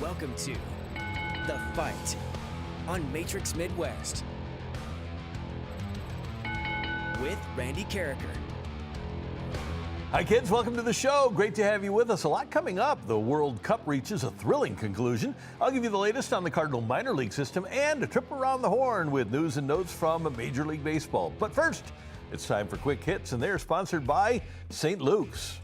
Welcome to The Fight on Matrix Midwest with Randy Carricker. Hi kids, welcome to the show. Great to have you with us. A lot coming up. The World Cup reaches a thrilling conclusion. I'll give you the latest on the Cardinal minor league system and a trip around the horn with news and notes from Major League Baseball. But first, it's time for Quick Hits, and they're sponsored by St. Luke's.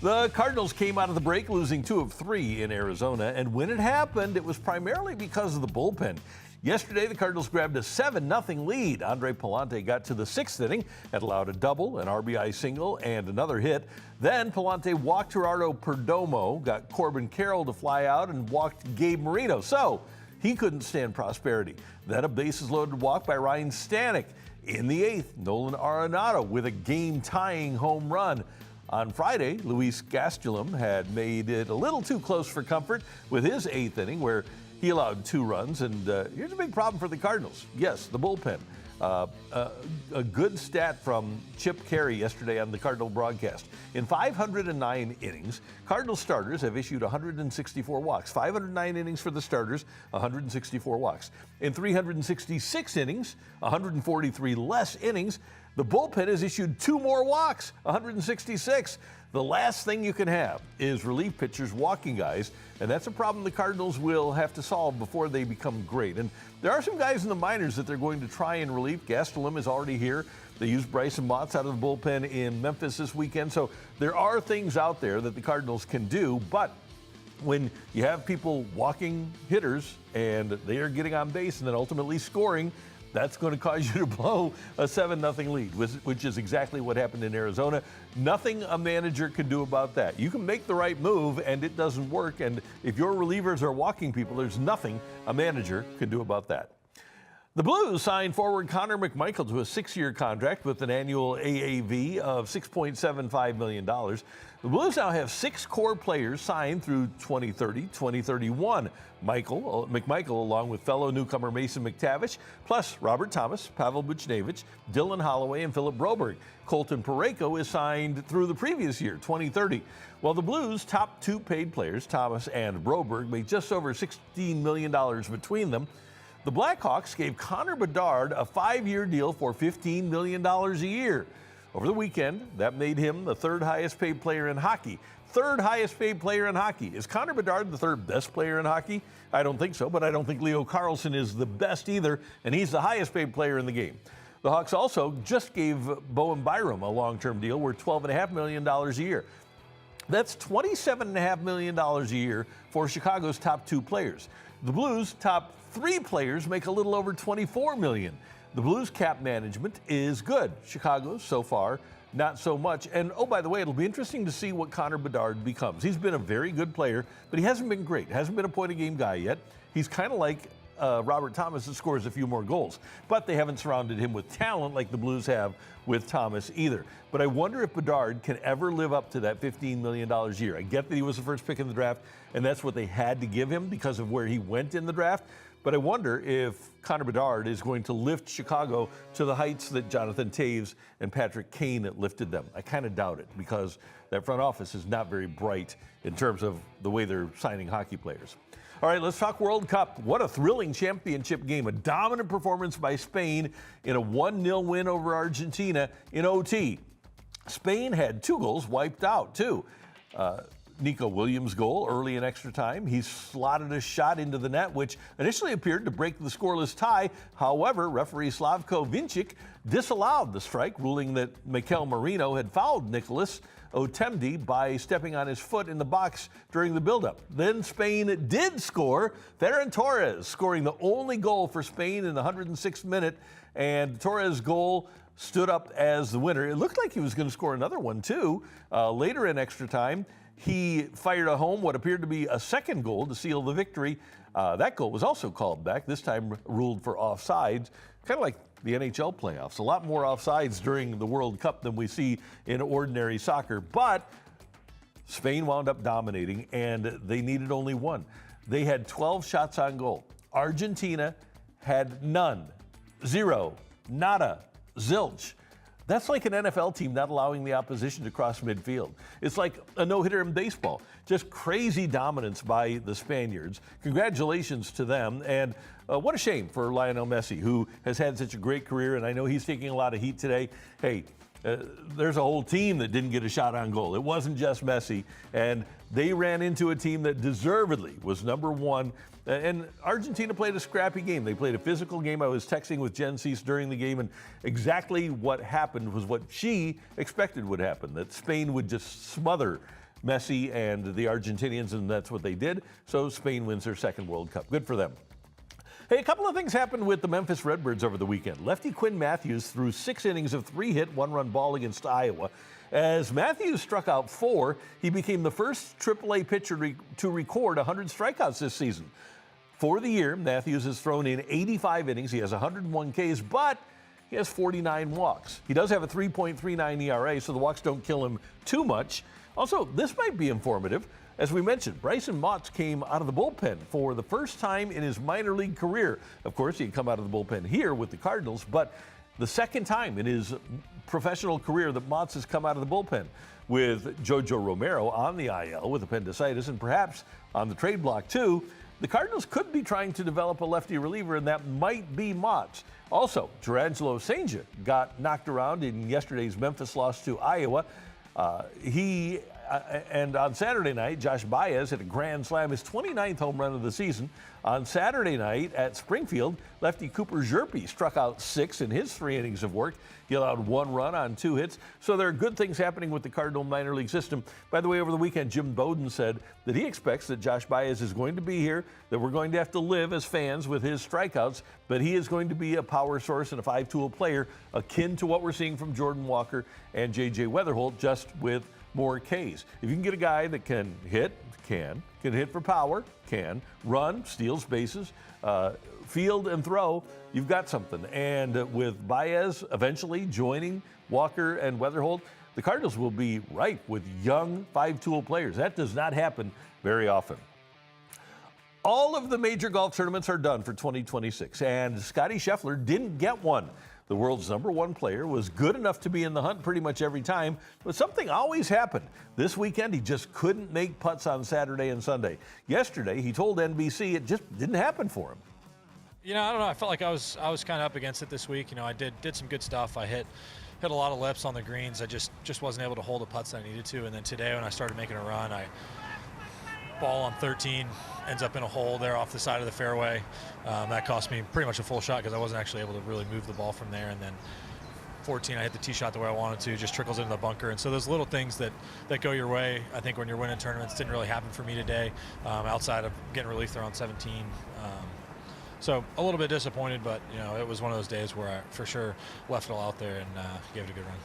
The Cardinals came out of the break losing 2 of 3 in Arizona, and when it happened, it was primarily because of the bullpen. Yesterday, the Cardinals grabbed a 7-0 lead. Andre Pallante got to the 6th inning and allowed a double, an RBI single, and another hit. Then Pallante walked Gerardo Perdomo, got Corbin Carroll to fly out, and walked Gabe Marino. So he couldn't stand prosperity. Then a bases-loaded walk by Ryan Stanek. In the 8th, Nolan Arenado with a game-tying home run. On Friday, Luis Gastelum had made it a little too close for comfort with his 8th inning, where he allowed 2 runs. And here's a big problem for the Cardinals. Yes, the bullpen. A good stat from Chip Carey yesterday on the Cardinal broadcast. In 509 innings, Cardinal starters have issued 164 walks. 509 innings for the starters, 164 walks. In 366 innings, 143 less innings, the bullpen has issued 2 more walks, 166. The last thing you can have is relief pitchers walking guys, and that's a problem the Cardinals will have to solve before they become great. And there are some guys in the minors that they're going to try and relieve. Gastelum is already here. They used Bryson Motts out of the bullpen in Memphis this weekend. So there are things out there that the Cardinals can do, but when you have people walking hitters and they are getting on base and then ultimately scoring, that's going to cause you to blow a 7-0 lead, which is exactly what happened in Arizona. Nothing a manager can do about that. You can make the right move and it doesn't work, and if your relievers are walking people, there's nothing a manager can do about that. The Blues signed forward Connor McMichael to a 6-year contract with an annual AAV of $6.75 million. The Blues now have 6 core players signed through 2030, 2031. McMichael, along with fellow newcomer Mason McTavish, plus Robert Thomas, Pavel Buchnevich, Dylan Holloway, and Philip Broberg. Colton Parayko is signed through the previous year, 2030. While the Blues' top 2 paid players, Thomas and Broberg, made just over $16 million between them. The Blackhawks gave Connor Bedard a 5-year deal for $15 million a year. Over the weekend, that made him the 3rd highest paid player in hockey. 3rd highest paid player in hockey. Is Connor Bedard the 3rd best player in hockey? I don't think so, but I don't think Leo Carlsson is the best either, and he's the highest paid player in the game. The Hawks also just gave Bowen Byram a long-term deal worth $12.5 million a year. That's $27.5 million a year for Chicago's top 2 players. The Blues' top 3 players make a little over $24 million. The Blues' cap management is good. Chicago's, so far, not so much. And, oh, by the way, it'll be interesting to see what Connor Bedard becomes. He's been a very good player, but he hasn't been great. Hasn't been a point-a-game guy yet. He's kind of like Robert Thomas that scores a few more goals. But they haven't surrounded him with talent like the Blues have with Thomas either. But I wonder if Bedard can ever live up to that $15 million a year. I get that he was the first pick in the draft, and that's what they had to give him because of where he went in the draft. But I wonder if Connor Bedard is going to lift Chicago to the heights that Jonathan Toews and Patrick Kane lifted them. I kind of doubt it because that front office is not very bright in terms of the way they're signing hockey players. All right, let's talk World Cup. What a thrilling championship game. A dominant performance by Spain in a 1-0 win over Argentina in OT. Spain had 2 goals wiped out, too. Nico Williams' goal early in extra time. He slotted a shot into the net, which initially appeared to break the scoreless tie. However, referee Slavko Vincic disallowed the strike, ruling that Mikel Merino had fouled Nicolas Otamendi by stepping on his foot in the box during the buildup. Then Spain did score. Ferran Torres scoring the only goal for Spain in the 106th minute, and Torres' goal stood up as the winner. It looked like he was going to score another one, too, later in extra time. He fired a home what appeared to be a second goal to seal the victory. That goal was also called back, this time ruled for offsides, kind of like the NHL playoffs. A lot more offsides during the World Cup than we see in ordinary soccer. But Spain wound up dominating, and they needed only 1. They had 12 shots on goal. Argentina had none. 0. Nada. Zilch. That's like an NFL team not allowing the opposition to cross midfield. It's like a no-hitter in baseball. Just crazy dominance by the Spaniards. Congratulations to them. And what a shame for Lionel Messi, who has had such a great career. And I know he's taking a lot of heat today. Hey, there's a whole team that didn't get a shot on goal. It wasn't just Messi. And they ran into a team that deservedly was number one. And Argentina played a scrappy game. They played a physical game. I was texting with Jen Cease during the game, and exactly what happened was what she expected would happen, that Spain would just smother Messi and the Argentinians, and that's what they did. So Spain wins their second World Cup. Good for them. Hey, a couple of things happened with the Memphis Redbirds over the weekend. Lefty Quinn Matthews threw 6 innings of 3-hit, 1-run ball against Iowa. As Matthews struck out 4, he became the first AAA pitcher to record 100 strikeouts this season. For the year, Matthews has thrown in 85 innings. He has 101 Ks, but he has 49 walks. He does have a 3.39 ERA, so the walks don't kill him too much. Also, this might be informative. As we mentioned, Bryson Motts came out of the bullpen for the first time in his minor league career. Of course, he had come out of the bullpen here with the Cardinals, but the second time in his professional career that Motts has come out of the bullpen, with Jojo Romero on the IL with appendicitis and perhaps on the trade block too. The Cardinals could be trying to develop a lefty reliever, and that might be Motts. Also, Gerangelo Cenja got knocked around in yesterday's Memphis loss to Iowa. And on Saturday night, Josh Baez hit a grand slam, his 29th home run of the season. On Saturday night at Springfield, lefty Cooper Zerpe struck out 6 in his 3 innings of work. He allowed 1 run on 2 hits. So there are good things happening with the Cardinal minor league system. By the way, over the weekend, Jim Bowden said that he expects that Josh Baez is going to be here, that we're going to have to live as fans with his strikeouts, but he is going to be a power source and a 5-tool player akin to what we're seeing from Jordan Walker and J.J. Weatherholt, just with more Ks. If you can get a guy that can hit, can hit for power, can run, steals bases, field and throw, you've got something. And with Baez eventually joining Walker and Weatherholt, the Cardinals will be ripe with young 5-tool players. That does not happen very often. All of the major golf tournaments are done for 2026, and Scottie Scheffler didn't get one. The world's #1 player was good enough to be in the hunt pretty much every time, but something always happened. This weekend, he just couldn't make putts on Saturday and Sunday. Yesterday, he told NBC it just didn't happen for him. You know, I don't know. I felt like I was kind of up against it this week. You know, I did some good stuff. I hit a lot of lips on the greens. I just wasn't able to hold the putts that I needed to. And then today, when I started making a run, ball on 13 ends up in a hole there off the side of the fairway. That cost me pretty much a full shot because I wasn't actually able to really move the ball from there. And then 14, I hit the tee shot the way I wanted to, just trickles into the bunker. And so those little things that go your way, I think when you're winning tournaments, didn't really happen for me today, outside of getting relief there on 17. So a little bit disappointed, but you know, it was one of those days where I for sure left it all out there and gave it a good run.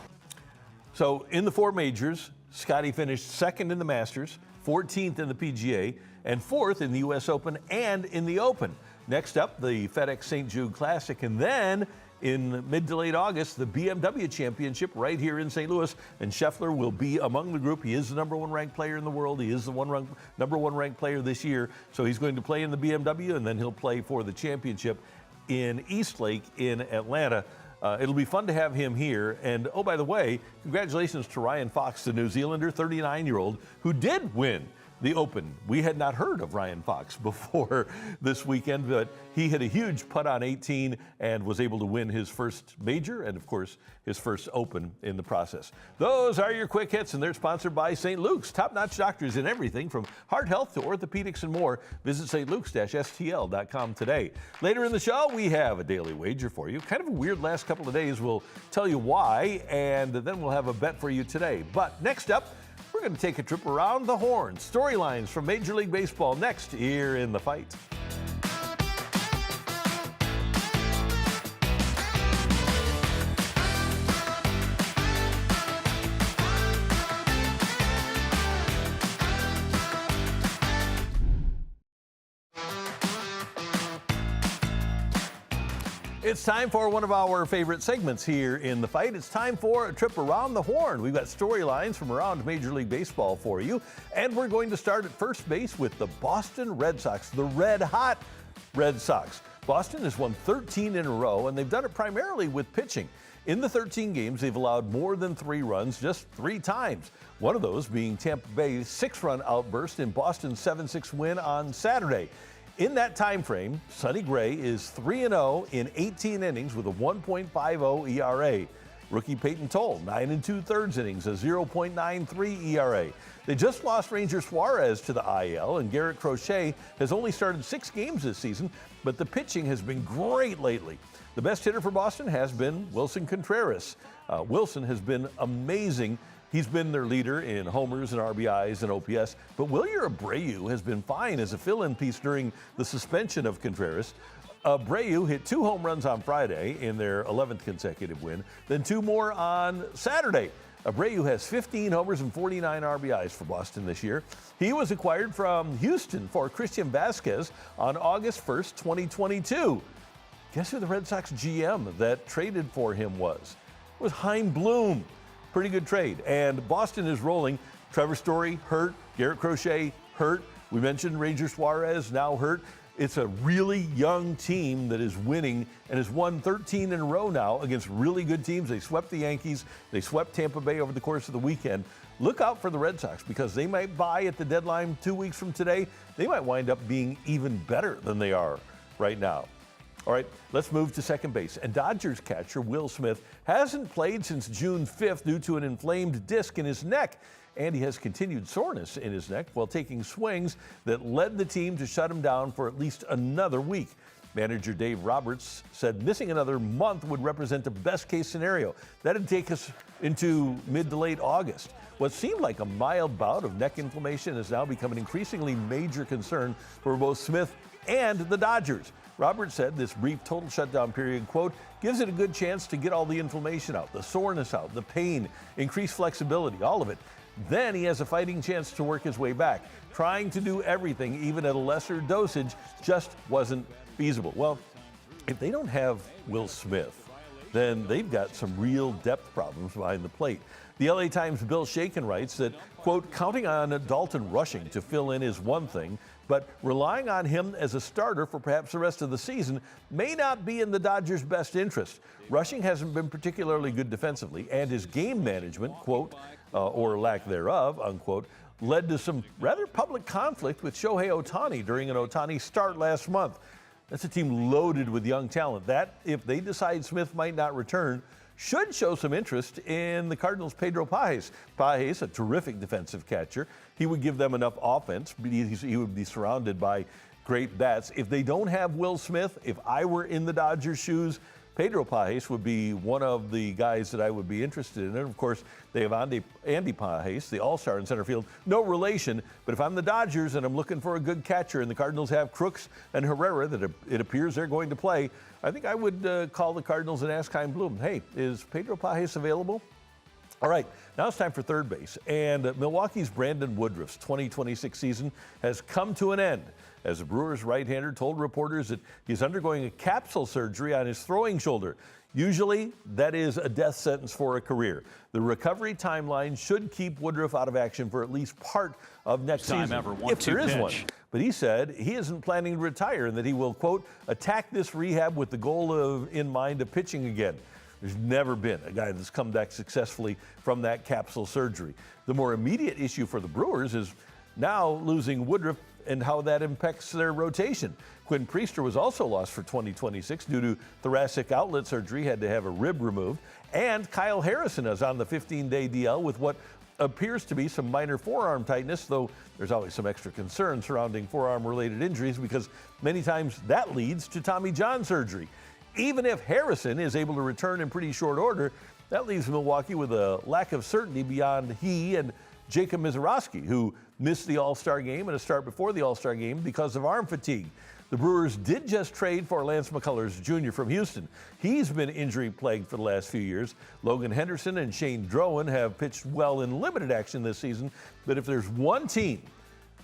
So in the 4 majors, Scottie finished 2nd in the Masters, 14th in the PGA, and 4th in the U.S. Open and in the Open. Next up, the FedEx St. Jude Classic, and then in mid to late August, the BMW Championship right here in St. Louis, and Scheffler will be among the group. He is the #1 ranked player in the world. He is the #1 ranked player this year, so he's going to play in the BMW, and then he'll play for the championship in Eastlake in Atlanta. It'll be fun to have him here. And, oh, by the way, congratulations to Ryan Fox, the New Zealander, 39-year-old, who did win the Open. We had not heard of Ryan Fox before this weekend, but he hit a huge putt on 18 and was able to win his first major and, of course, his first Open in the process. Those are your quick hits, and they're sponsored by St. Luke's. Top-notch doctors in everything from heart health to orthopedics and more. Visit stlukes-stl.com today. Later in the show, we have a daily wager for you. Kind of a weird last couple of days. We'll tell you why, and then we'll have a bet for you today. But next up, we're going to take a trip around the horn. Storylines from Major League Baseball next here in The Fight. It's time for one of our favorite segments here in The Fight. It's time for a trip around the horn. We've got storylines from around Major League Baseball for you. And we're going to start at first base with the Boston Red Sox, the red-hot Red Sox. Boston has won 13 in a row, and they've done it primarily with pitching. In the 13 games, they've allowed more than 3 runs just 3 times. One of those being Tampa Bay's 6-run outburst in Boston's 7-6 win on Saturday. In that time frame, Sonny Gray is 3-0 in 18 innings with a 1.50 ERA. Rookie Peyton Toll, 9 2/3 innings, a 0.93 ERA. They just lost Ranger Suarez to the IL, and Garrett Crochet has only started 6 games this season, but the pitching has been great lately. The best hitter for Boston has been Wilson Contreras. Wilson has been amazing. He's been their leader in homers and RBIs and OPS, but Wilyer Abreu has been fine as a fill-in piece during the suspension of Contreras. Abreu hit 2 home runs on Friday in their 11th consecutive win, then 2 more on Saturday. Abreu has 15 homers and 49 RBIs for Boston this year. He was acquired from Houston for Christian Vasquez on August 1st, 2022. Guess who the Red Sox GM that traded for him was? It was Chaim Bloom. Pretty good trade. And Boston is rolling. Trevor Story hurt. Garrett Crochet hurt. We mentioned Ranger Suarez now hurt. It's a really young team that is winning and has won 13 in a row now against really good teams. They swept the Yankees. They swept Tampa Bay over the course of the weekend. Look out for the Red Sox because they might buy at the deadline 2 weeks from today. They might wind up being even better than they are right now. All right, let's move to second base. And Dodgers catcher Will Smith hasn't played since June 5th due to an inflamed disc in his neck. And he has continued soreness in his neck while taking swings that led the team to shut him down for at least another week. Manager Dave Roberts said missing another month would represent the best case scenario. That'd take us into mid to late August. What seemed like a mild bout of neck inflammation has now become an increasingly major concern for both Smith and the Dodgers. Roberts said this brief total shutdown period, quote, gives it a good chance to get all the inflammation out, the soreness out, the pain, increased flexibility, all of it. Then he has a fighting chance to work his way back. Trying to do everything, even at a lesser dosage, just wasn't feasible. Well, if they don't have Will Smith, then they've got some real depth problems behind the plate. The LA Times' Bill Shaken writes that, quote, counting on Dalton Rushing to fill in is one thing, but relying on him as a starter for perhaps the rest of the season may not be in the Dodgers' best interest. Rushing hasn't been particularly good defensively, and his game management, quote, or lack thereof, unquote, led to some rather public conflict with Shohei Ohtani during an Ohtani start last month. That's a team loaded with young talent that, if they decide Smith might not return, should show some interest in the Cardinals' Pedro Pages. Pages, a terrific defensive catcher. He would give them enough offense. He would be surrounded by great bats. If they don't have Will Smith, if I were in the Dodgers' shoes, Pedro Pages would be one of the guys that I would be interested in. And of course, they have Andy Pages, the all-star in center field. No relation, but if I'm the Dodgers and I'm looking for a good catcher and the Cardinals have Crooks and Herrera that it appears they're going to play, I think I would call the Cardinals and ask Chaim Bloom, hey, is Pedro Pages available? All right, now it's time for third base. And Milwaukee's Brandon Woodruff's 2026 season has come to an end, as the Brewers right-hander told reporters that he's undergoing a capsule surgery on his throwing shoulder. Usually, that is a death sentence for a career. The recovery timeline should keep Woodruff out of action for at least part of next season, if there is one. But he said he isn't planning to retire and that he will, quote, attack this rehab with the goal in mind of pitching again. There's never been a guy that's come back successfully from that capsule surgery. The more immediate issue for the Brewers is now losing Woodruff and how that impacts their rotation. Quinn Priester was also lost for 2026 due to thoracic outlet surgery, had to have a rib removed. And Kyle Harrison is on the 15-day DL with what appears to be some minor forearm tightness, though there's always some extra concern surrounding forearm-related injuries because many times that leads to Tommy John surgery. Even if Harrison is able to return in pretty short order, that leaves Milwaukee with a lack of certainty beyond he and Jacob Misiorowski, who missed the All-Star game and a start before the All-Star game because of arm fatigue. The Brewers did just trade for Lance McCullers Jr. from Houston. He's been injury-plagued for the last few years. Logan Henderson and Shane Drowan have pitched well in limited action this season, but if there's one team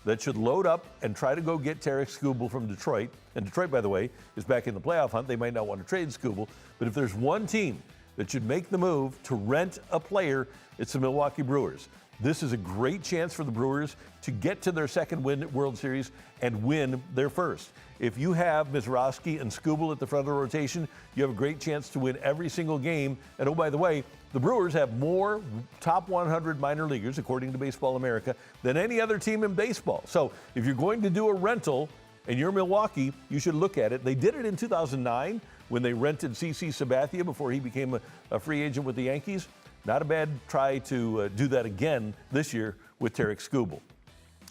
that should load up and try to go get Tarek Skubal from Detroit, and Detroit, by the way, is back in the playoff hunt. They might not want to trade Skubal, but if there's one team that should make the move to rent a player, it's the Milwaukee Brewers. This is a great chance for the Brewers to get to their second World Series and win their first. If you have Mizrachi and Skubal at the front of the rotation, you have a great chance to win every single game. And oh, by the way, the Brewers have more top 100 minor leaguers, according to Baseball America, than any other team in baseball. So if you're going to do a rental and you're Milwaukee, you should look at it. They did it in 2009 when they rented CC Sabathia before he became a free agent with the Yankees. Not a bad try to do that again this year with Tarek Skubal.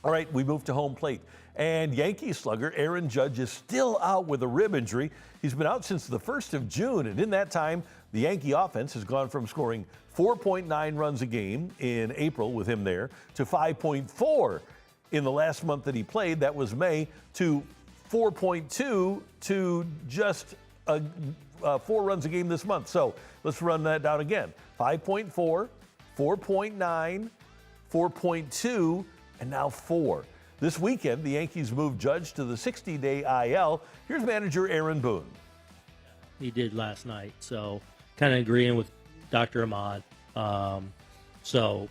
All right, we move to home plate. And Yankee slugger Aaron Judge is still out with a rib injury. He's been out since the 1st of June, and in that time, the Yankee offense has gone from scoring 4.9 runs a game in April with him there to 5.4 in the last month that he played. That was May, to 4.2 to just 4 runs a game this month. So let's run that down again. 5.4, 4.9, 4.2, and now 4. This weekend, the Yankees moved Judge to the 60-day IL. Here's manager Aaron Boone. He did last night, so kind of agreeing with Dr. Ahmad. So,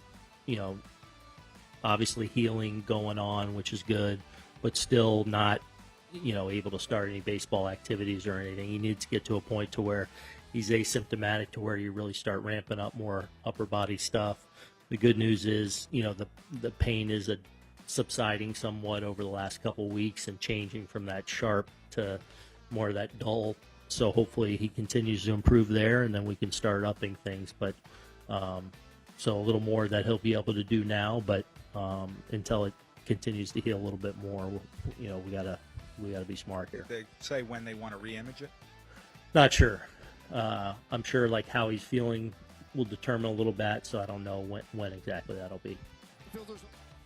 obviously healing going on, which is good, but still not, able to start any baseball activities or anything. He needs to get to a point to where he's asymptomatic, to where you really start ramping up more upper body stuff. The good news is, the pain is subsiding somewhat over the last couple of weeks and changing from that sharp to more of that dull. So hopefully he continues to improve there, and then we can start upping things. But so a little more that he'll be able to do now, but until it continues to heal a little bit more, we gotta be smart here. They say when they want to re-image it? Not sure. I'm sure like how he's feeling will determine a little bit, so I don't know when exactly that'll be.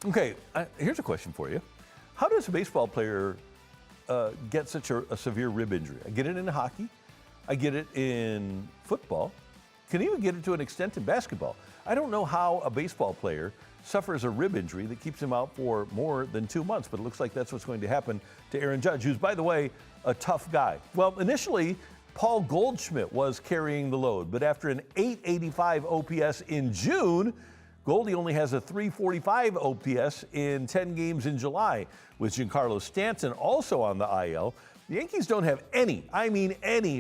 Okay, here's a question for you. How does a baseball player get such a severe rib injury? I get it in hockey. I get it in football. Can even get it to an extent in basketball. I don't know how a baseball player suffers a rib injury that keeps him out for more than 2 months, but it looks like that's what's going to happen to Aaron Judge, who's, by the way, a tough guy. Well, initially, Paul Goldschmidt was carrying the load, but after an 885 OPS in June, Goldie only has a 345 OPS in 10 games in July. With Giancarlo Stanton also on the IL, the Yankees don't have any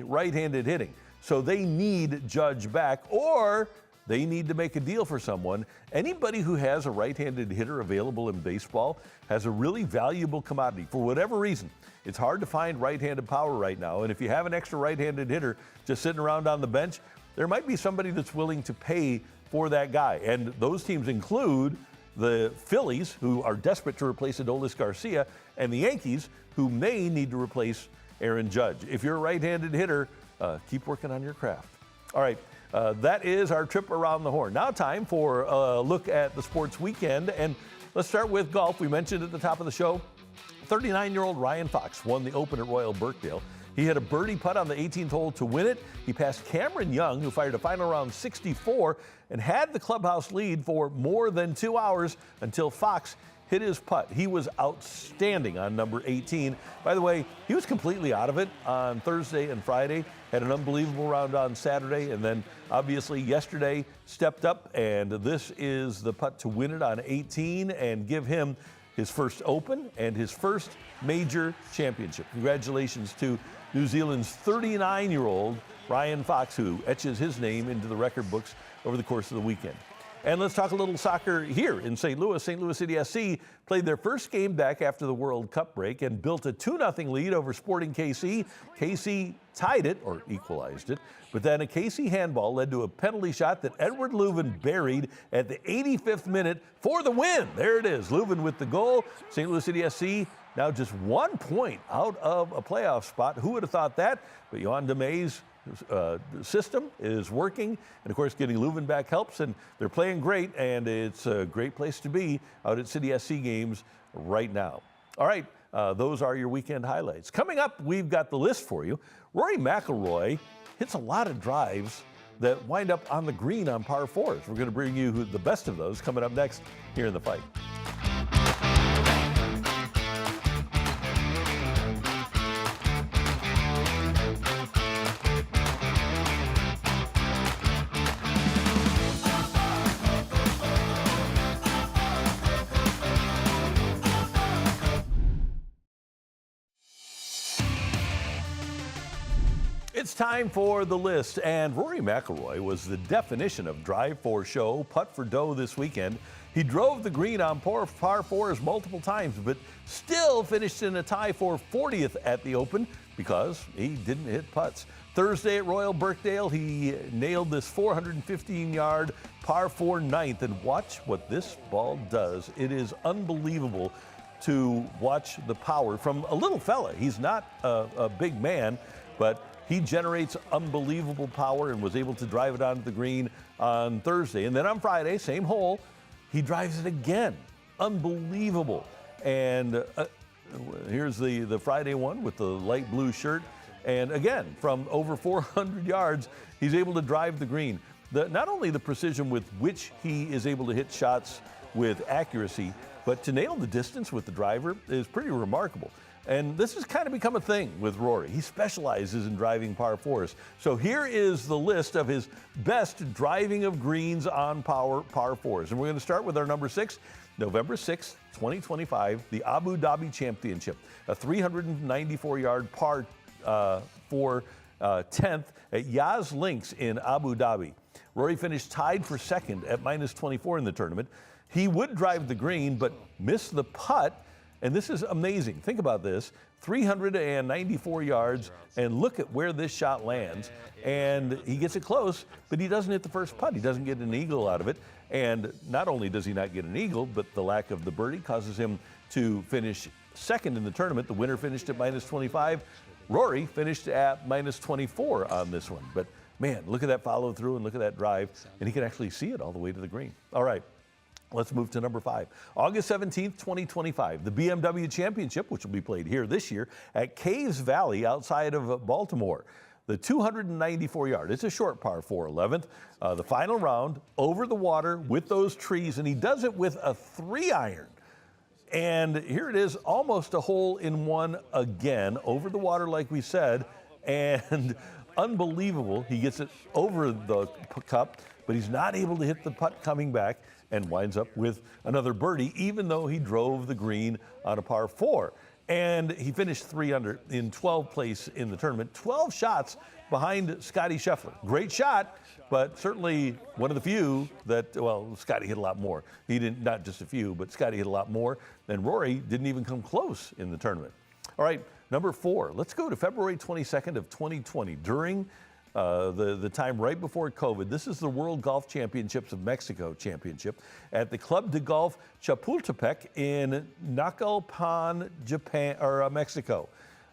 right-handed hitting. So they need Judge back, or they need to make a deal for someone. Anybody who has a right-handed hitter available in baseball has a really valuable commodity. For whatever reason, it's hard to find right-handed power right now. And if you have an extra right-handed hitter just sitting around on the bench, there might be somebody that's willing to pay for that guy. And those teams include the Phillies, who are desperate to replace Adolis Garcia, and the Yankees, who may need to replace Aaron Judge. If you're a right-handed hitter, keep working on your craft. All right, that is our trip around the horn. Now time for a look at the sports weekend, and let's start with golf. We mentioned at the top of the show, 39-year-old Ryan Fox won the Open at Royal Birkdale. He had a birdie putt on the 18th hole to win it. He passed Cameron Young, who fired a final round 64 and had the clubhouse lead for more than 2 hours until Fox hit his putt. He was outstanding on number 18. By the way, he was completely out of it on Thursday and Friday, had an unbelievable round on Saturday, and then obviously yesterday stepped up, and this is the putt to win it on 18 and give him his first Open and his first major championship. Congratulations to New Zealand's 39-year-old Ryan Fox, who etches his name into the record books over the course of the weekend. And let's talk a little soccer here in St. Louis. St. Louis City SC played their first game back after the World Cup break and built a 2-0 lead over Sporting KC. KC tied it, or equalized it, but then a KC handball led to a penalty shot that Edward Leuven buried at the 85th minute for the win. There it is, Leuven with the goal. St. Louis City SC now just 1 point out of a playoff spot. Who would have thought that? But Johan Demay's system is working, and of course getting Leuven back helps, and they're playing great, and it's a great place to be out at City SC games right now. All right, those are your weekend highlights. Coming up, we've got the list for you. Rory McIlroy hits a lot of drives that wind up on the green on par fours. We're going to bring you the best of those coming up next here in The Fight. It's time for the list, and Rory McIlroy was the definition of drive for show, putt for dough this weekend. He drove the green on par fours multiple times, but still finished in a tie for 40th at the Open because he didn't hit putts. Thursday at Royal Birkdale, he nailed this 415-yard par 4 ninth, and watch what this ball does. It is unbelievable to watch the power from a little fella. He's not a big man, but he generates unbelievable power and was able to drive it onto the green on Thursday. And then on Friday, same hole, he drives it again. Unbelievable. And here's the Friday one with the light blue shirt. And again, from over 400 yards, he's able to drive the green. Not only the precision with which he is able to hit shots with accuracy, but to nail the distance with the driver is pretty remarkable. And this has kind of become a thing with Rory. He specializes in driving par fours. So here is the list of his best driving of greens on par fours. And we're going to start with our number 6, November 6th, 2025, the Abu Dhabi Championship, a 394-yard par 4 10th at Yas Links in Abu Dhabi. Rory finished tied for second at -24 in the tournament. He would drive the green, but missed the putt. And this is amazing. Think about this, 394 yards, and look at where this shot lands. And he gets it close, but he doesn't hit the first putt. He doesn't get an eagle out of it. And not only does he not get an eagle, but the lack of the birdie causes him to finish second in the tournament. The winner finished at -25. Rory finished at -24 on this one. But man, look at that follow through and look at that drive. And he can actually see it all the way to the green. All right. Let's move to number 5. August 17th, 2025, the BMW Championship, which will be played here this year at Caves Valley outside of Baltimore. The 294-yard, it's a short par 4 11th. The final round over the water with those trees, and he does it with a 3-iron. And here it is, almost a hole in one again, over the water like we said, and unbelievable. He gets it over the cup, but he's not able to hit the putt coming back, and winds up with another birdie, even though he drove the green on a par 4. And he finished 3 under in 12th place in the tournament, 12 shots behind Scotty Scheffler. Great shot, but certainly one of the few that, well, Scotty hit a lot more. He didn't, not just a few, but Scotty hit a lot more, and Rory didn't even come close in the tournament. All right, number 4, let's go to February 22nd of 2020. During the time right before COVID. This is the World Golf Championships of Mexico Championship at the Club de Golf Chapultepec in Naucalpan, Mexico.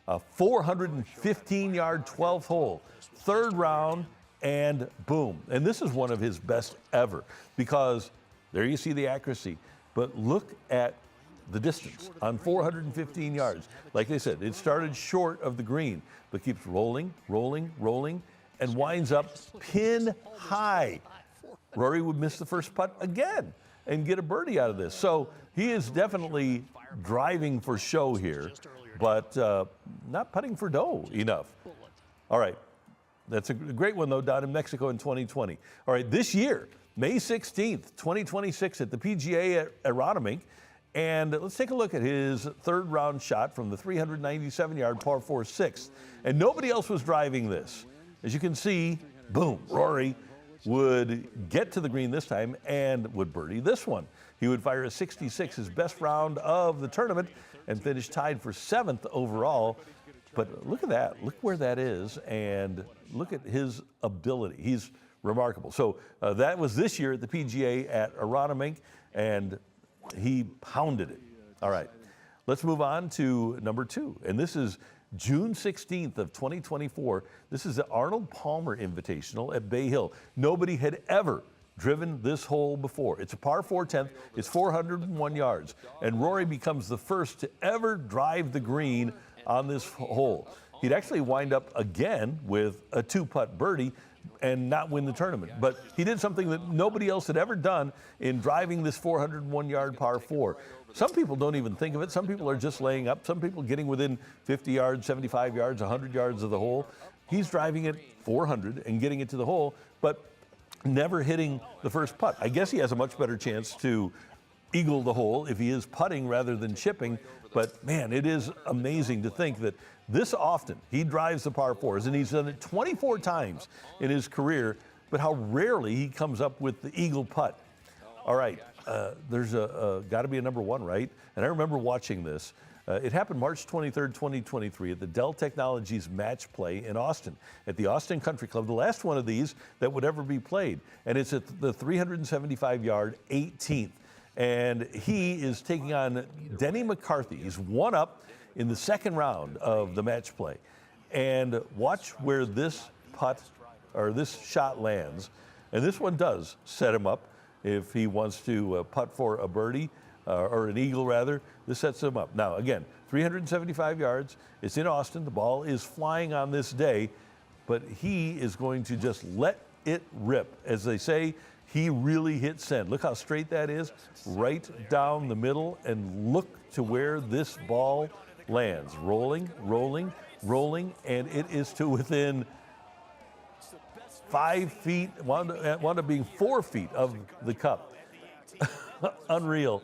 A 415-yard 12th hole, third round, and boom. And this is one of his best ever because there you see the accuracy, but look at the distance on 415 yards. Like they said, it started short of the green, but keeps rolling, rolling, rolling, and winds up pin high. Rory would miss the first putt again and get a birdie out of this. So he is definitely driving for show here, but not putting for dough enough. All right, that's a great one, though, down in Mexico in 2020. All right, this year, May 16th, 2026 at the PGA at Aronimink. And let's take a look at his third round shot from the 397-yard par 4 6th. And nobody else was driving this. As you can see, boom, Rory would get to the green this time and would birdie this one. He would fire a 66, his best round of the tournament, and finish tied for 7th overall. But look at that. Look where that is, and look at his ability. He's remarkable. So that was this year at the PGA at Aronimink, and he pounded it. All right, let's move on to number 2, and this is June 16th of 2024. This is the Arnold Palmer Invitational at Bay Hill. Nobody had ever driven this hole before. It's a par 4 10th. It's 401 yards. And Rory becomes the first to ever drive the green on this hole. He'd actually wind up again with a 2-putt birdie and not win the tournament. But he did something that nobody else had ever done in driving this 401-yard par 4. Some people don't even think of it. Some people are just laying up. Some people getting within 50 yards, 75 yards, 100 yards of the hole. He's driving it 400 and getting it to the hole, but never hitting the first putt. I guess he has a much better chance to eagle the hole if he is putting rather than chipping. But man, it is amazing to think that this often he drives the par fours, and he's done it 24 times in his career, but how rarely he comes up with the eagle putt. All right, there's got to be a number one, right? And I remember watching this. It happened March 23rd, 2023 at the Dell Technologies match play in Austin at the Austin Country Club, the last one of these that would ever be played. And it's at the 375-yard 18th. And he is taking on Denny McCarthy. He's one up in the second round of the match play. And watch where this putt or this shot lands. And this one does set him up if he wants to putt for a birdie. Or an eagle rather, this sets him up. Now again, 375 yards, it's in Austin, the ball is flying on this day, but he is going to just let it rip. As they say, he really hit send. Look how straight that is, right down the middle, and look to where this ball lands. Rolling, rolling, rolling, and it is to within 5 feet, wound up being 4 feet of the cup. Unreal.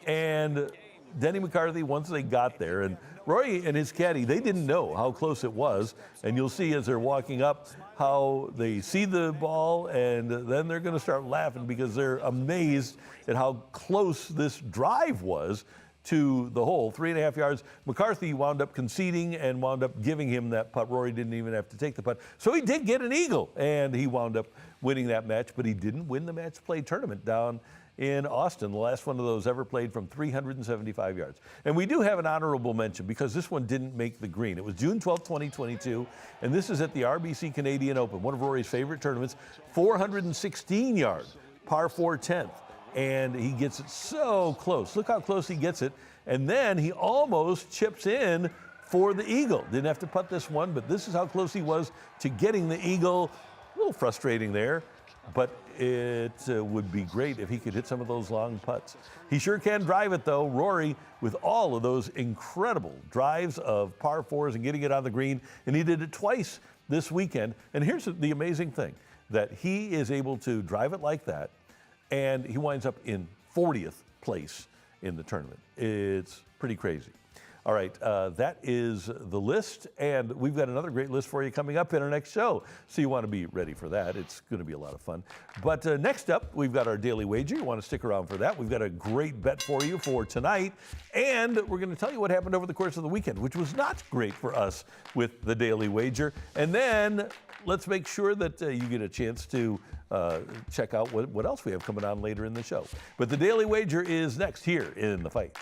And Denny McCarthy, once they got there, and Roy and his caddy, they didn't know how close it was. And you'll see as they're walking up how they see the ball, and then they're going to start laughing because they're amazed at how close this drive was to the hole. 3.5 yards. McCarthy wound up conceding and wound up giving him that putt. Rory didn't even have to take the putt. So he did get an eagle, and he wound up winning that match, but he didn't win the match play tournament down in Austin, the last one of those ever played from 375 yards. And we do have an honorable mention because this one didn't make the green. It was June 12, 2022, and this is at the RBC Canadian Open, one of Rory's favorite tournaments, 416 yards, par 4 10th. And he gets it so close. Look how close he gets it. And then he almost chips in for the eagle. Didn't have to putt this one, but this is how close he was to getting the eagle. A little frustrating there, but it would be great if he could hit some of those long putts. He sure can drive it, though. Rory, with all of those incredible drives of par fours and getting it on the green, and he did it twice this weekend. And here's the amazing thing, that he is able to drive it like that, and he winds up in 40th place in the tournament. It's pretty crazy. All right, that is the list, and we've got another great list for you coming up in our next show, so you want to be ready for that. It's going to be a lot of fun. But next up, we've got our daily wager. You want to stick around for that. We've got a great bet for you for tonight, and we're going to tell you what happened over the course of the weekend, which was not great for us with the daily wager. And then let's make sure that you get a chance to check out what else we have coming on later in the show. But the daily wager is next here in The Fight.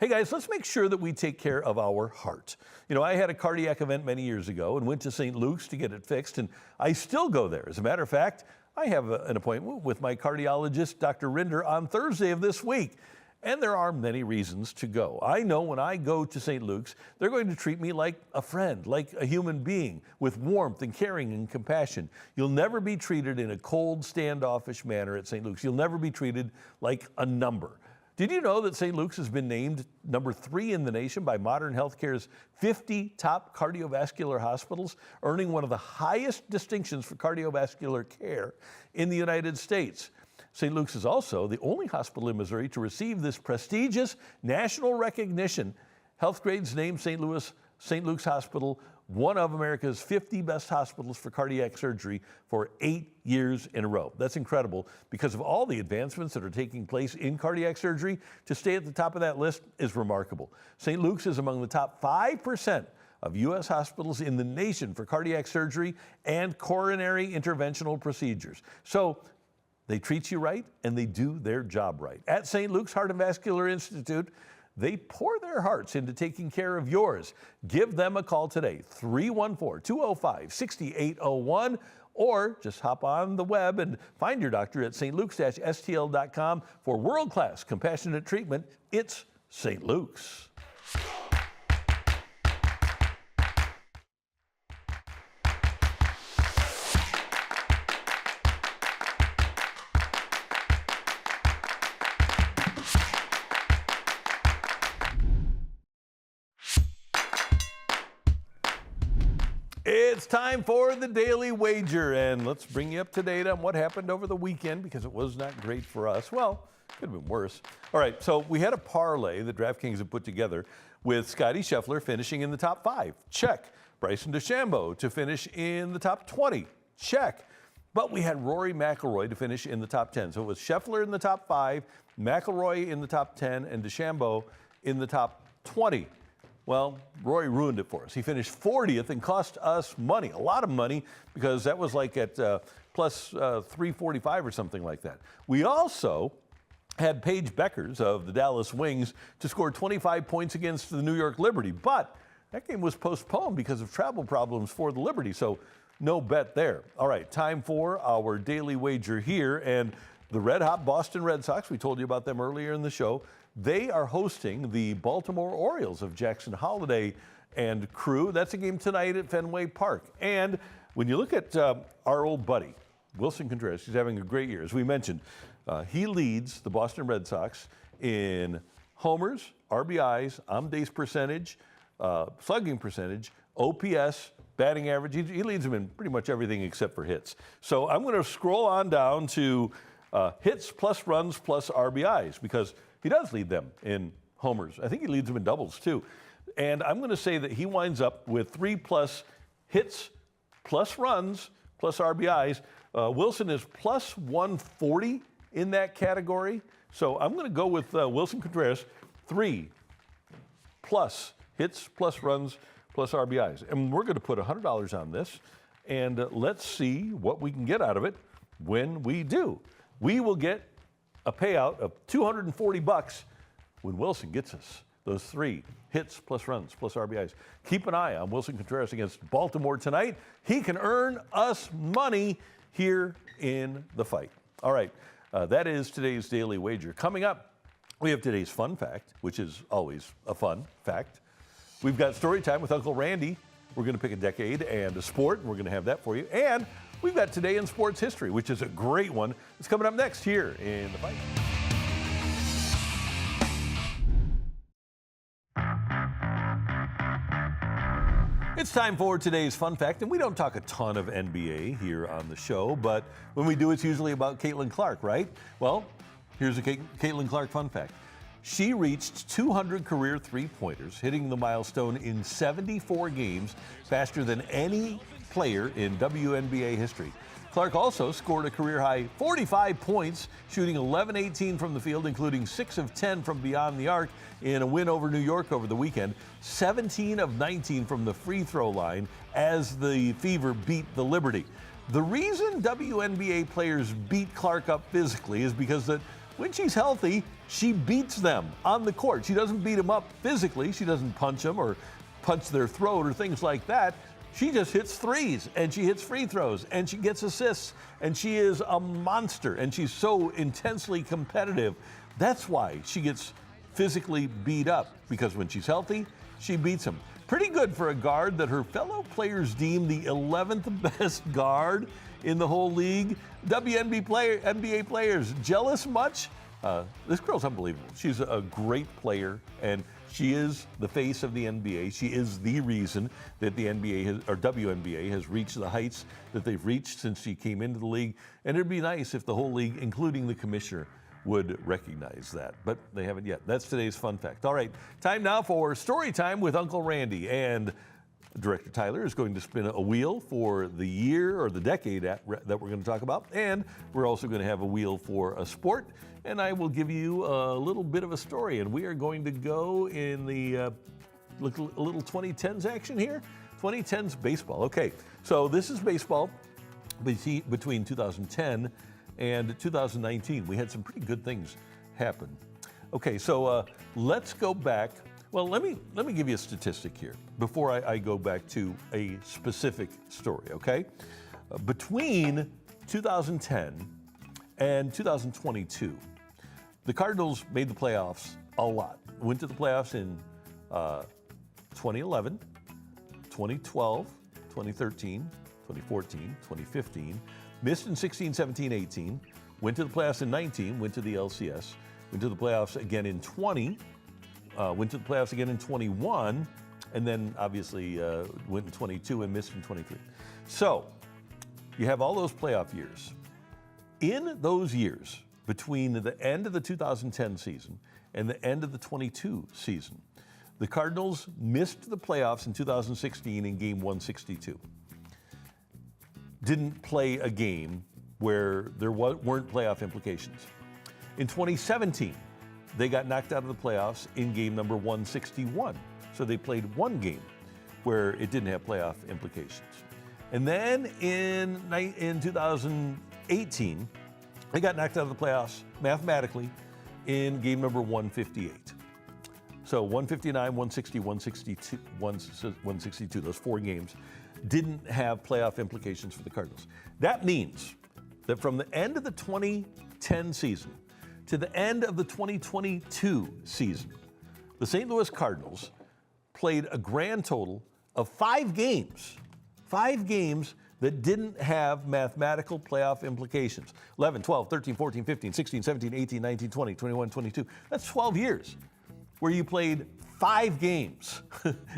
Hey guys, let's make sure that we take care of our heart. You know, I had a cardiac event many years ago and went to St. Luke's to get it fixed, and I still go there. As a matter of fact, I have an appointment with my cardiologist, Dr. Rinder, on Thursday of this week. And there are many reasons to go. I know when I go to St. Luke's, they're going to treat me like a friend, like a human being, with warmth and caring and compassion. You'll never be treated in a cold, standoffish manner at St. Luke's. You'll never be treated like a number. Did you know that St. Luke's has been named number 3 in the nation by Modern Healthcare's 50 top cardiovascular hospitals, earning one of the highest distinctions for cardiovascular care in the United States? St. Luke's is also the only hospital in Missouri to receive this prestigious national recognition. Healthgrades named St. Luke's Hospital one of America's 50 best hospitals for cardiac surgery for 8 years in a row. That's incredible because of all the advancements that are taking place in cardiac surgery. To stay at the top of that list is remarkable. St. Luke's is among the top 5% of U.S. hospitals in the nation for cardiac surgery and coronary interventional procedures. So they treat you right and they do their job right. At St. Luke's Heart and Vascular Institute, they pour their hearts into taking care of yours. Give them a call today, 314-205-6801, or just hop on the web and find your doctor at stlukes-stl.com for world-class compassionate treatment. It's St. Luke's. It's time for the Daily Wager, and let's bring you up to date on what happened over the weekend because it was not great for us. Well, could have been worse. All right, so we had a parlay that DraftKings had put together with Scotty Scheffler finishing in the top 5. Check. Bryson DeChambeau to finish in the top 20. Check. But we had Rory McIlroy to finish in the top 10. So it was Scheffler in the top 5, McIlroy in the top 10, and DeChambeau in the top 20. Well, Rory ruined it for us. He finished 40th and cost us money, a lot of money, because that was like at plus 345 or something like that. We also had Paige Beckers of the Dallas Wings to score 25 points against the New York Liberty, but that game was postponed because of travel problems for the Liberty, so no bet there. All right, time for our Daily Wager here, and the red-hot Boston Red Sox, we told you about them earlier in the show. They are hosting the Baltimore Orioles of Jackson Holliday and crew. That's a game tonight at Fenway Park. And when you look at our old buddy, Wilson Contreras, he's having a great year. As we mentioned, he leads the Boston Red Sox in homers, RBIs, on-base percentage, slugging percentage, OPS, batting average. He leads them in pretty much everything except for hits. So I'm going to scroll on down to hits plus runs plus RBIs because he does lead them in homers. I think he leads them in doubles, too. And I'm going to say that he winds up with 3+ hits, plus runs, plus RBIs. Wilson is plus 140 in that category. So I'm going to go with Wilson Contreras, 3+ hits, plus runs, plus RBIs. And we're going to put $100 on this. And let's see what we can get out of it when we do. We will get a payout of $240 when Wilson gets us those 3 hits plus runs plus RBIs. Keep an eye on Wilson Contreras against Baltimore tonight. He can earn us money here in the fight. All right, that is today's Daily Wager. Coming up, we have today's fun fact, which is always a fun fact. We've got story time with Uncle Randy. We're going to pick a decade and a sport, and we're going to have that for you. And we've got Today in Sports History, which is a great one. It's coming up next here in The Fight. It's time for today's fun fact, and we don't talk a ton of NBA here on the show, but when we do, it's usually about Caitlin Clark, right? Well, here's a Caitlin Clark fun fact. She reached 200 career three-pointers, hitting the milestone in 74 games, faster than any player in WNBA history. Clark also scored a career-high 45 points, shooting 11-18 from the field, including 6 of 10 from beyond the arc in a win over New York over the weekend, 17 of 19 from the free throw line as the Fever beat the Liberty. The reason WNBA players beat Clark up physically is because that when she's healthy, she beats them on the court. She doesn't beat them up physically. She doesn't punch them or punch their throat or things like that. She just hits threes, and she hits free throws, and she gets assists, and she is a monster, and she's so intensely competitive. That's why she gets physically beat up, because when she's healthy, she beats them. Pretty good for a guard that her fellow players deem the 11th best guard in the whole league. NBA players jealous much? This girl's unbelievable. She's a great player, and she is the face of the NBA. She is the reason that the WNBA has reached the heights that they've reached since she came into the league. And it'd be nice if the whole league, including the commissioner, would recognize that. But they haven't yet. That's today's fun fact. All right, time now for story time with Uncle Randy. And Director Tyler is going to spin a wheel for the year or the decade that we're going to talk about. And we're also going to have a wheel for a sport. And I will give you a little bit of a story. And we are going to go in the little 2010s action here. 2010s baseball. Okay, so this is baseball between 2010 and 2019. We had some pretty good things happen. Okay, so let's go back. Well, let me give you a statistic here before I go back to a specific story, okay? Between 2010 and 2022, the Cardinals made the playoffs a lot. Went to the playoffs in 2011, 2012, 2013, 2014, 2015, missed in 16, 17, 18, went to the playoffs in 19, went to the LCS, went to the playoffs again in 20, went to the playoffs again in 21, and then obviously went in 22 and missed in 23. So you have all those playoff years. In those years, between the end of the 2010 season and the end of the 22 season, the Cardinals missed the playoffs in 2016 in game 162. Didn't play a game where there weren't playoff implications. In 2017, they got knocked out of the playoffs in game number 161. So they played one game where it didn't have playoff implications. And then in 2018, they got knocked out of the playoffs mathematically in game number 158. So 159, 160, 162, 162, those four games didn't have playoff implications for the Cardinals. That means that from the end of the 2010 season to the end of the 2022 season, the St. Louis Cardinals played a grand total of 5 games that didn't have mathematical playoff implications. 11, 12, 13, 14, 15, 16, 17, 18, 19, 20, 21, 22. That's 12 years where you played 5 games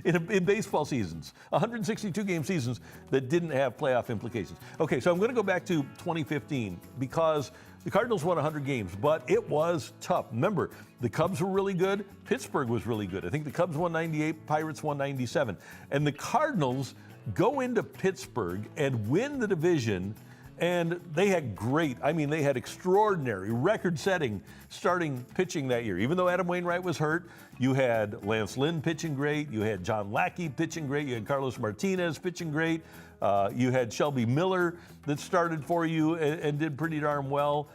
in baseball seasons, 162 game seasons that didn't have playoff implications. Okay, so I'm going to go back to 2015 because the Cardinals won 100 games, but it was tough. Remember, the Cubs were really good. Pittsburgh was really good. I think the Cubs won 98, Pirates won 97. And the Cardinals go into Pittsburgh and win the division, and they had they had extraordinary, record-setting starting pitching that year. Even though Adam Wainwright was hurt, you had Lance Lynn pitching great, you had John Lackey pitching great, you had Carlos Martinez pitching great, you had Shelby Miller that started for you and did pretty darn well.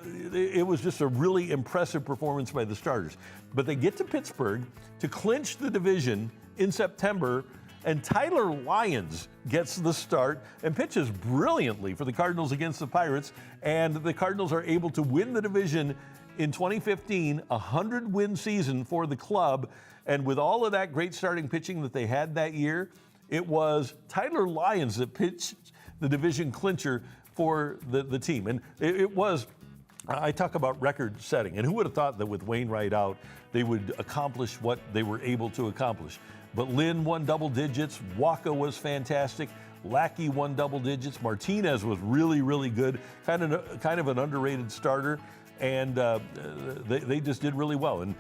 It was just a really impressive performance by the starters. But they get to Pittsburgh to clinch the division in September, and Tyler Lyons gets the start and pitches brilliantly for the Cardinals against the Pirates, and the Cardinals are able to win the division in 2015, a 100-win season for the club. And with all of that great starting pitching that they had that year, it was Tyler Lyons that pitched the division clincher for the team. And it was, I talk about record setting, and who would have thought that with Wainwright out, they would accomplish what they were able to accomplish. But Lynn won double digits, Waka was fantastic, Lackey won double digits, Martinez was really, really good, kind of an underrated starter, and they just did really well. And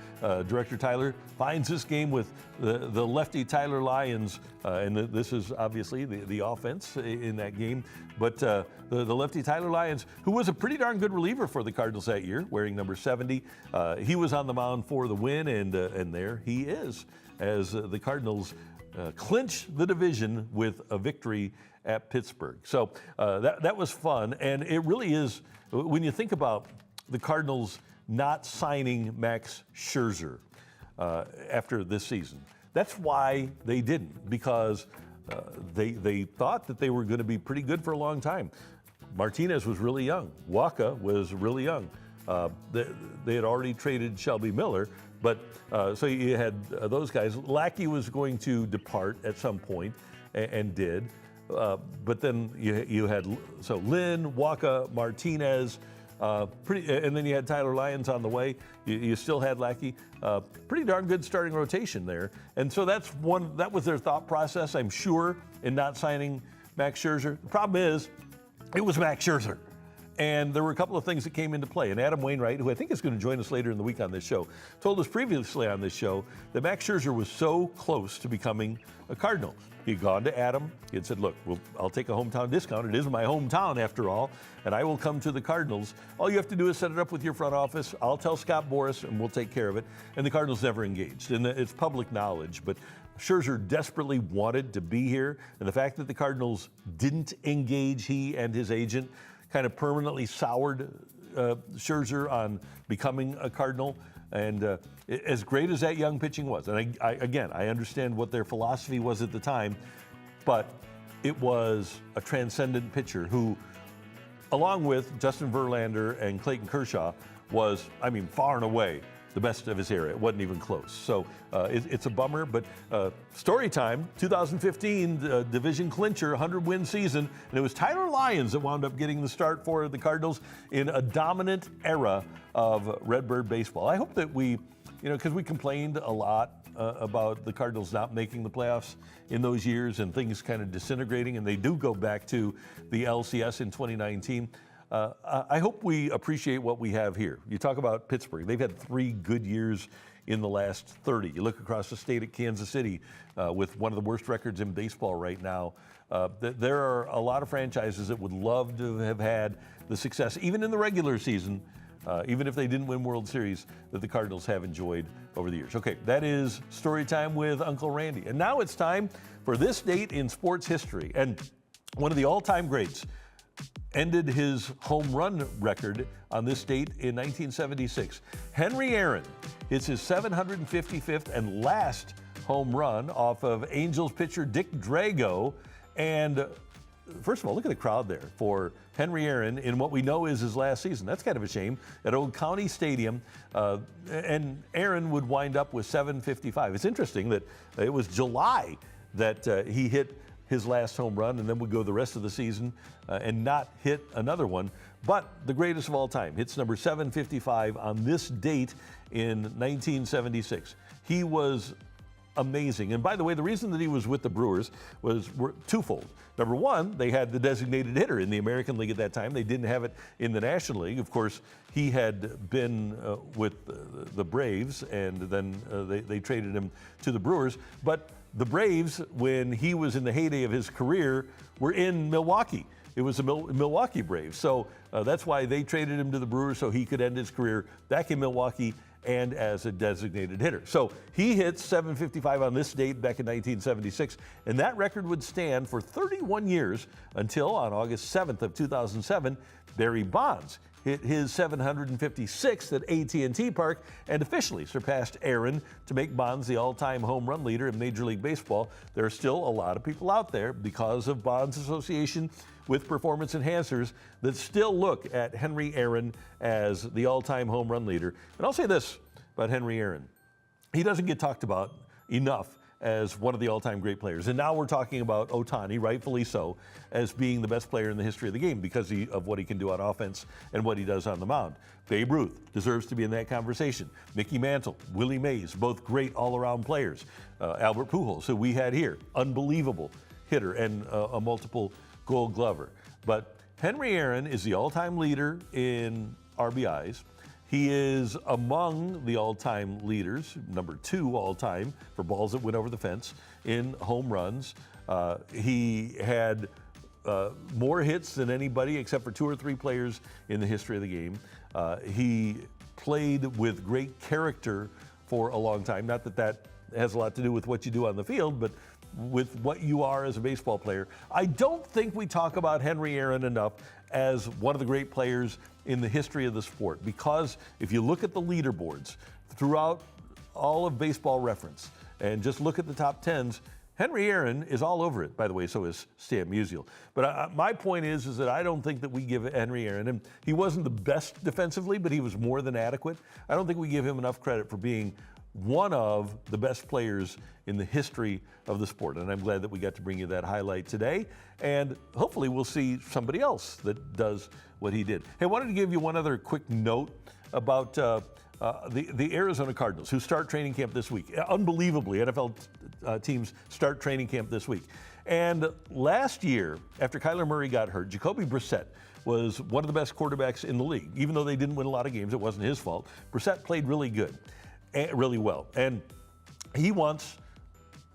Director Tyler finds this game with the lefty Tyler Lyons, and this is obviously the offense in that game, but the lefty Tyler Lyons, who was a pretty darn good reliever for the Cardinals that year, wearing number 70, he was on the mound for the win, and there he is, as the Cardinals clinch the division with a victory at Pittsburgh. So that was fun, and it really is, when you think about the Cardinals not signing Max Scherzer after this season, that's why they didn't, because they thought that they were going to be pretty good for a long time. Martinez was really young. Waka was really young. They had already traded Shelby Miller, but so you had those guys. Lackey was going to depart at some point, and did. But then you had Lynn, Waka, Martinez, and then you had Tyler Lyons on the way. You still had Lackey. Pretty darn good starting rotation there. And so that was their thought process, I'm sure, in not signing Max Scherzer. The problem is, it was Max Scherzer. And there were a couple of things that came into play. And Adam Wainwright, who I think is going to join us later in the week on this show, told us previously on this show that Max Scherzer was so close to becoming a Cardinal. He'd gone to Adam. He had said, look, I'll take a hometown discount. It is my hometown, after all, and I will come to the Cardinals. All you have to do is set it up with your front office. I'll tell Scott Boras, and we'll take care of it. And the Cardinals never engaged. And it's public knowledge. But Scherzer desperately wanted to be here. And the fact that the Cardinals didn't engage he and his agent kind of permanently soured Scherzer on becoming a Cardinal. And as great as that young pitching was, and I understand what their philosophy was at the time, but it was a transcendent pitcher who, along with Justin Verlander and Clayton Kershaw, was, far and away the best of his era. It wasn't even close. So it's a bummer, but story time, 2015 division clincher, 100-win season, and it was Tyler Lyons that wound up getting the start for the Cardinals in a dominant era of Redbird baseball. I hope that we, because we complained a lot about the Cardinals not making the playoffs in those years and things kind of disintegrating, and they do go back to the LCS in 2019. I hope we appreciate what we have here. You talk about Pittsburgh. They've had 3 good years in the last 30. You look across the state at Kansas City with one of the worst records in baseball right now. There are a lot of franchises that would love to have had the success, even in the regular season, even if they didn't win World Series, that the Cardinals have enjoyed over the years. Okay, that is story time with Uncle Randy. And now it's time for this date in sports history. And one of the all-time greats ended his home run record on this date in 1976. Henry Aaron hits his 755th and last home run off of Angels pitcher Dick Drago. And first of all, look at the crowd there for Henry Aaron in what we know is his last season. That's kind of a shame. At Old County Stadium, and Aaron would wind up with 755. It's interesting that it was July that he hit his last home run and then would go the rest of the season and not hit another one. But the greatest of all time hits number 755 on this date in 1976. He was amazing. And by the way, the reason that he was with the Brewers was twofold. Number one, they had the designated hitter in the American League at that time. They didn't have it in the National League. Of course, he had been with the Braves, and then they traded him to the Brewers. But the Braves, when he was in the heyday of his career, were in Milwaukee. It was the Milwaukee Braves. So that's why they traded him to the Brewers, so he could end his career back in Milwaukee and as a designated hitter. So he hits 755 on this date back in 1976, and that record would stand for 31 years until on August 7th of 2007, Barry Bonds hit his 756th at AT&T Park and officially surpassed Aaron to make Bonds the all-time home run leader in Major League Baseball. There are still a lot of people out there, because of Bonds' association with performance enhancers, that still look at Henry Aaron as the all-time home run leader. And I'll say this about Henry Aaron. He doesn't get talked about enough as one of the all-time great players. And now we're talking about Ohtani, rightfully so, as being the best player in the history of the game because of what he can do on offense and what he does on the mound. Babe Ruth deserves to be in that conversation. Mickey Mantle, Willie Mays, both great all-around players. Albert Pujols, who we had here, unbelievable hitter and a multiple Gold Glover. But Henry Aaron is the all-time leader in RBIs. He is among the all-time leaders, number 2 all-time for balls that went over the fence in home runs. He had more hits than anybody except for 2 or 3 players in the history of the game. He played with great character for a long time. Not that that has a lot to do with what you do on the field, but with what you are as a baseball player. I don't think we talk about Henry Aaron enough as one of the great players in the history of the sport, because if you look at the leaderboards throughout all of Baseball Reference and just look at the top 10s, Henry Aaron is all over it. By the way, so is Stan Musial. But my point is that I don't think that we give Henry Aaron, and he wasn't the best defensively, but he was more than adequate. I don't think we give him enough credit for being one of the best players in the history of the sport. And I'm glad that we got to bring you that highlight today. And hopefully we'll see somebody else that does what he did. Hey, I wanted to give you one other quick note about the Arizona Cardinals, who start training camp this week. Unbelievably, NFL teams start training camp this week. And last year, after Kyler Murray got hurt, Jacoby Brissett was one of the best quarterbacks in the league. Even though they didn't win a lot of games, it wasn't his fault. Brissett played really good. Really well. And he wants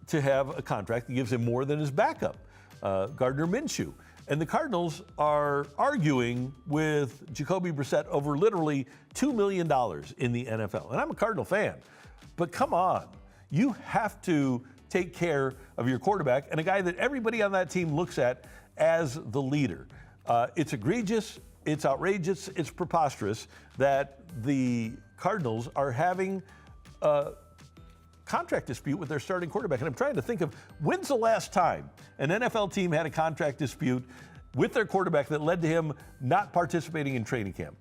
to have a contract that gives him more than his backup, Gardner Minshew. And the Cardinals are arguing with Jacoby Brissett over literally $2 million in the NFL. And I'm a Cardinal fan, but come on. You have to take care of your quarterback and a guy that everybody on that team looks at as the leader. It's egregious, it's outrageous, it's preposterous that the Cardinals are having a contract dispute with their starting quarterback. And I'm trying to think of when's the last time an NFL team had a contract dispute with their quarterback that led to him not participating in training camp.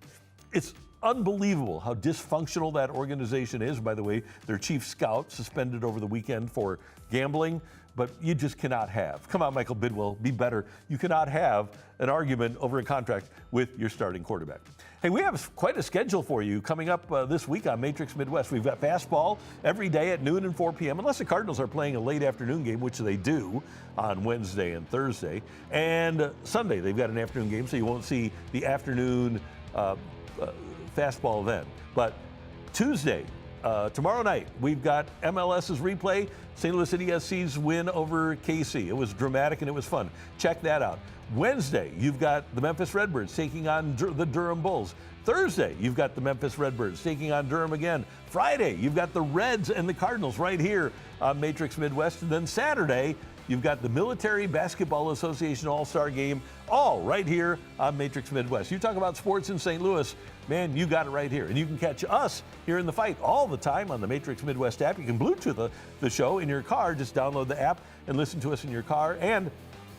It's unbelievable how dysfunctional that organization is. By the way, their chief scout suspended over the weekend for gambling, but you just cannot have. Come on, Michael Bidwell, be better. You cannot have an argument over a contract with your starting quarterback. Hey, we have quite a schedule for you coming up this week on Matrix Midwest. We've got fastball every day at noon and 4 p.m., unless the Cardinals are playing a late afternoon game, which they do on Wednesday and Thursday. And Sunday, they've got an afternoon game, so you won't see the afternoon fastball then. But Tuesday, tomorrow night, we've got MLS's replay, St. Louis City SC's win over KC. It was dramatic and it was fun. Check that out. Wednesday, you've got the Memphis Redbirds taking on the Durham Bulls. Thursday, you've got the Memphis Redbirds taking on Durham again. Friday, you've got the Reds and the Cardinals right here on Matrix Midwest. And then Saturday, you've got the Military Basketball Association All-Star Game, all right here on Matrix Midwest. You talk about sports in St. Louis, man, you got it right here. And you can catch us here in the fight all the time on the Matrix Midwest app. You can Bluetooth the show in your car. Just download the app and listen to us in your car. And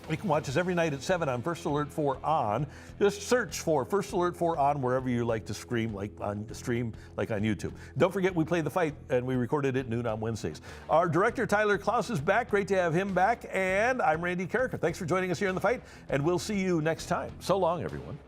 you can watch us every night at 7 on First Alert 4 On. Just search for First Alert 4 On wherever you like to stream, like on YouTube. Don't forget, we play The Fight, and we recorded it at noon on Wednesdays. Our director, Tyler Klaus, is back. Great to have him back. And I'm Randy Carricker. Thanks for joining us here in The Fight, and we'll see you next time. So long, everyone.